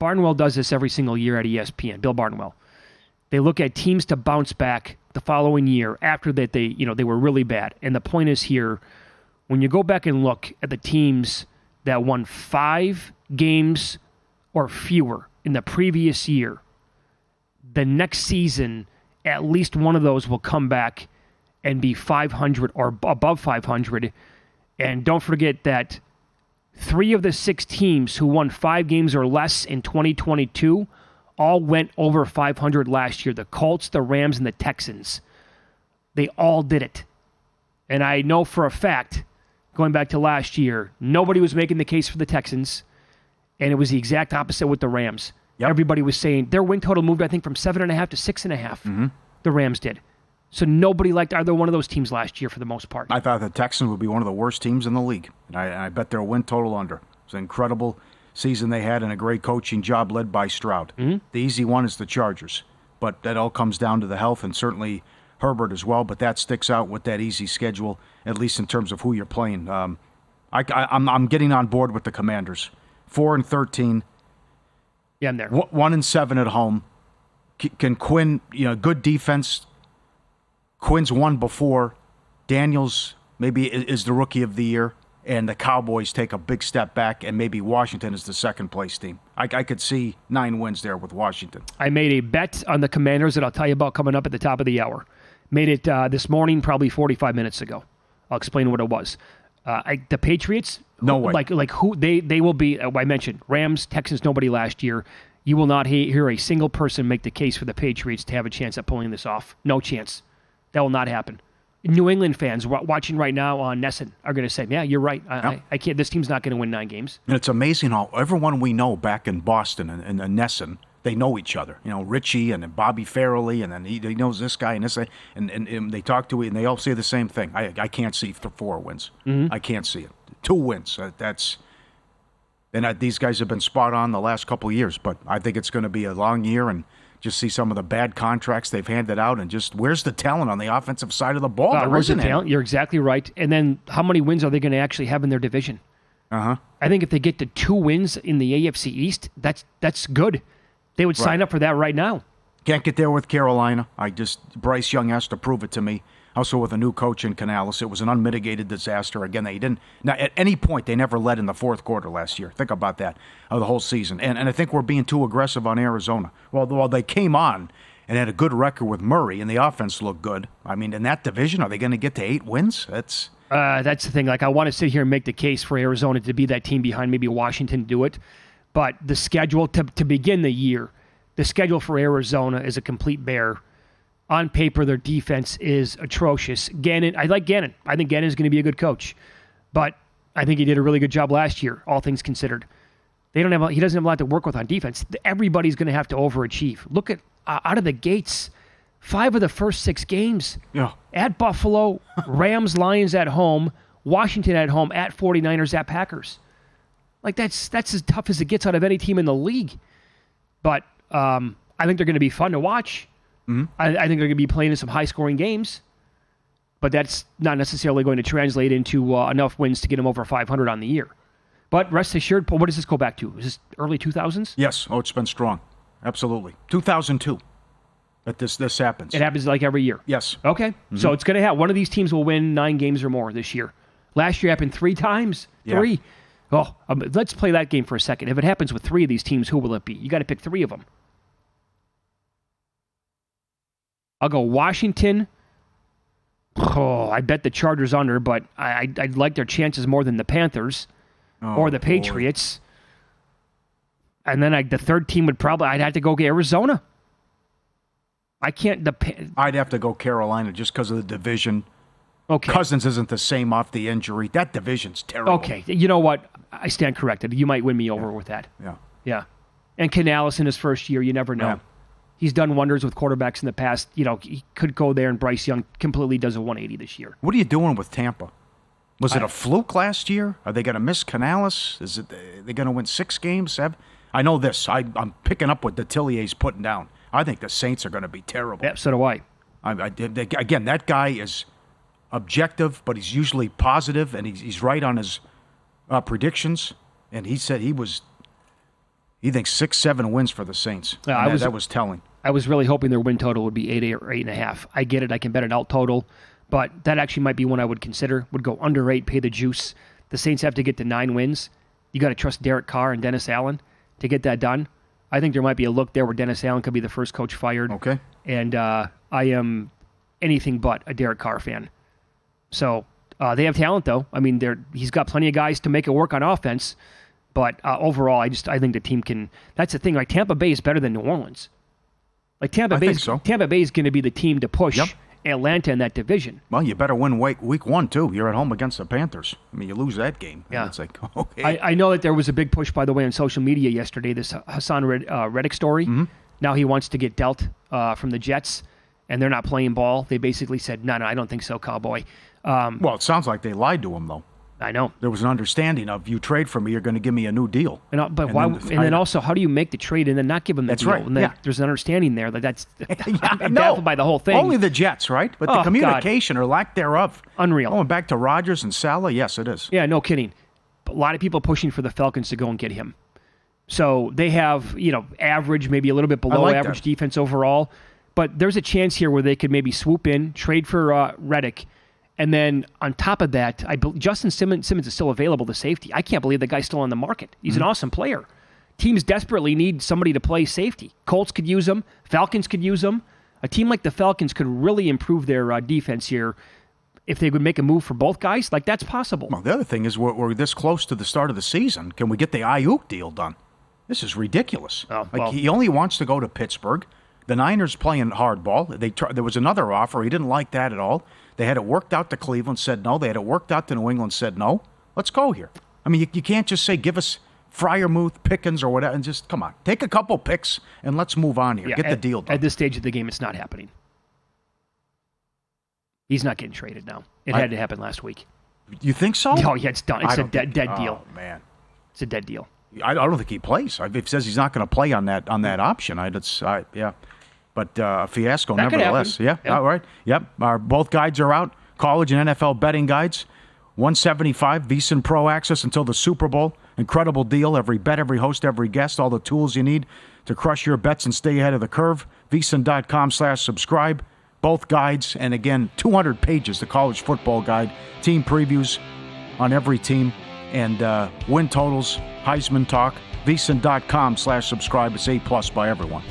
Barnwell does this every single year at ESPN, Bill Barnwell. They look at teams to bounce back the following year after that they were really bad. And the point is here, when you go back and look at the teams that won 5 games or fewer in the previous year, the next season, at least one of those will come back and be 500 or above 500. And don't forget that 3 of the 6 teams who won 5 games or less in 2022 all went over 500 last year. The Colts, the Rams, and the Texans. They all did it. And I know for a fact, going back to last year, nobody was making the case for the Texans, and it was the exact opposite with the Rams. Yep. Everybody was saying their win total moved, I think, from 7.5 to 6.5. Mm-hmm. The Rams did. So nobody liked either one of those teams last year for the most part. I thought the Texans would be one of the worst teams in the league, and I bet their win total under. It was an incredible season they had and a great coaching job led by Stroud. Mm-hmm. The easy one is the Chargers, but that all comes down to the health and certainly Herbert as well, but that sticks out with that easy schedule, at least in terms of who you're playing. I'm getting on board with the Commanders. 4-13. Yeah, I'm there. 1-7 at home. Can Quinn, good defense. Quinn's won before. Daniels maybe is the rookie of the year, and the Cowboys take a big step back, and maybe Washington is the second-place team. I could see 9 wins there with Washington. I made a bet on the Commanders that I'll tell you about coming up at the top of the hour. Made it this morning, probably 45 minutes ago. I'll explain what it was. The Patriots, no way. Like who they will be. I mentioned Rams, Texans, nobody last year. You will not hear a single person make the case for the Patriots to have a chance at pulling this off. No chance. That will not happen. New England fans watching right now on Nesson are going to say, yeah, you're right. I can't. This team's not going to win 9 games. And it's amazing how everyone we know back in Boston and Nesson, they know each other. Richie and then Bobby Farrelly, and then he knows this guy and this guy, and they talk to it, and they all say the same thing. I can't see 4 wins. Mm-hmm. I can't see it. 2 wins. These guys have been spot on the last couple of years, but I think it's going to be a long year, and just see some of the bad contracts they've handed out, and just where's the talent on the offensive side of the ball? Where's the talent? You're exactly right. And then how many wins are they going to actually have in their division? Uh-huh. I think if they get to 2 wins in the AFC East, that's good. They would sign up for that right now. Can't get there with Carolina. Bryce Young has to prove it to me. Also with a new coach in Canales, it was an unmitigated disaster. Again, they didn't. Now, at any point, they never led in the fourth quarter last year. Think about that, of the whole season. And I think we're being too aggressive on Arizona. Well, they came on and had a good record with Murray, and the offense looked good. I mean, in that division, are they going to get to 8 wins? That's the thing. Like, I want to sit here and make the case for Arizona to be that team behind maybe Washington to do it. But the schedule to begin the year, the schedule for Arizona is a complete bear. On paper, their defense is atrocious. Gannon, I like Gannon. I think Gannon is going to be a good coach. But I think he did a really good job last year, all things considered. He doesn't have a lot to work with on defense. Everybody's going to have to overachieve. Look at, out of the gates, 5 of the first 6 games. Yeah. At Buffalo, Rams, Lions at home, Washington at home, at 49ers, at Packers. Like, that's as tough as it gets out of any team in the league. But I think they're going to be fun to watch. Mm-hmm. I think they're going to be playing in some high-scoring games, but that's not necessarily going to translate into enough wins to get them over 500 on the year. But rest assured, what does this go back to? Is this early 2000s? Yes. Oh, it's been strong. Absolutely. 2002 that this happens. It happens like every year? Yes. Okay. Mm-hmm. So it's going to happen. One of these teams will win 9 games or more this year. Last year happened 3 times. 3. Yeah. Let's play that game for a second. If it happens with 3 of these teams, who will it be? You got to pick 3 of them. I'll go Washington. I bet the Chargers under, but I'd like their chances more than the Panthers or the Patriots. And then the third team I'd have to go get Arizona. I'd have to go Carolina just because of the division. Okay. Cousins isn't the same off the injury. That division's terrible. Okay. You know what? I stand corrected. You might win me over with that. Yeah. Yeah. And Canales in his first year, you never know. Yeah. He's done wonders with quarterbacks in the past. He could go there, and Bryce Young completely does a 180 this year. What are you doing with Tampa? Was it a fluke last year? Are they going to miss Canales? Are they going to win 6 games, 7? I know this. I'm picking up what Detillier's putting down. I think the Saints are going to be terrible. Yeah, so do I. Again, that guy is objective, but he's usually positive, and he's right on his predictions. And he said he was He thinks 6-7 wins for the Saints. That was telling. I was really hoping their win total would be 8 or 8.5. I get it. I can bet an out total, but that actually might be one I would consider. Would go under 8, pay the juice. The Saints have to get to 9 wins. You got to trust Derek Carr and Dennis Allen to get that done. I think there might be a look there where Dennis Allen could be the first coach fired. Okay. And I am anything but a Derek Carr fan. So they have talent, though. I mean, he's got plenty of guys to make it work on offense. But overall, I think the team can. That's the thing. Like Tampa Bay is better than New Orleans. Like Tampa Bay is going to be the team to push Atlanta in that division. Well, you better win week 1 too. You're at home against the Panthers. I mean, you lose that game. Yeah. It's like okay. I know that there was a big push, by the way, on social media yesterday. This Hassan Reddick story. Mm-hmm. Now he wants to get dealt from the Jets, and they're not playing ball. They basically said, no, I don't think so, Cowboy. Well, it sounds like they lied to him though. I know. There was an understanding of you trade for me, you're going to give me a new deal. But why? And then also, how do you make the trade and then not give him the deal? That's right. And then there's an understanding there that's I'm no. baffled by the whole thing. Only the Jets, right? But the communication or lack thereof. Unreal. Going back to Rodgers and Salah, yes, it is. Yeah, no kidding. But a lot of people pushing for the Falcons to go and get him. So they have, average, maybe a little bit below average defense overall. But there's a chance here where they could maybe swoop in, trade for Reddick. And then on top of that, Justin Simmons is still available to safety. I can't believe the guy's still on the market. He's an awesome player. Teams desperately need somebody to play safety. Colts could use him. Falcons could use him. A team like the Falcons could really improve their defense here if they would make a move for both guys. Like, that's possible. Well, the other thing is we're this close to the start of the season. Can we get the Aiyuk deal done? This is ridiculous. He only wants to go to Pittsburgh. The Niners playing hardball. There was another offer. He didn't like that at all. They had it worked out to Cleveland, said no. They had it worked out to New England, said no. Let's go here. I mean, you can't just say give us Freiermuth, Pickens, or whatever, and just, come on. Take a couple picks, and let's move on here. Get the deal done. At this stage of the game, it's not happening. He's not getting traded now. It had to happen last week. You think so? Oh, yeah, it's done. It's a dead deal. Oh, man. It's a dead deal. I don't think he plays. If he says he's not going to play on that option, yeah. But a fiasco that nevertheless. Yeah, all right. Yep. Both guides are out. College and NFL betting guides. $175 VSiN Pro access until the Super Bowl. Incredible deal. Every bet, every host, every guest. All the tools you need to crush your bets and stay ahead of the curve. VSiN.com/subscribe. Both guides. And again, 200 pages, the college football guide. Team previews on every team. And win totals, Heisman talk. VSiN.com/subscribe. It's A+ by everyone.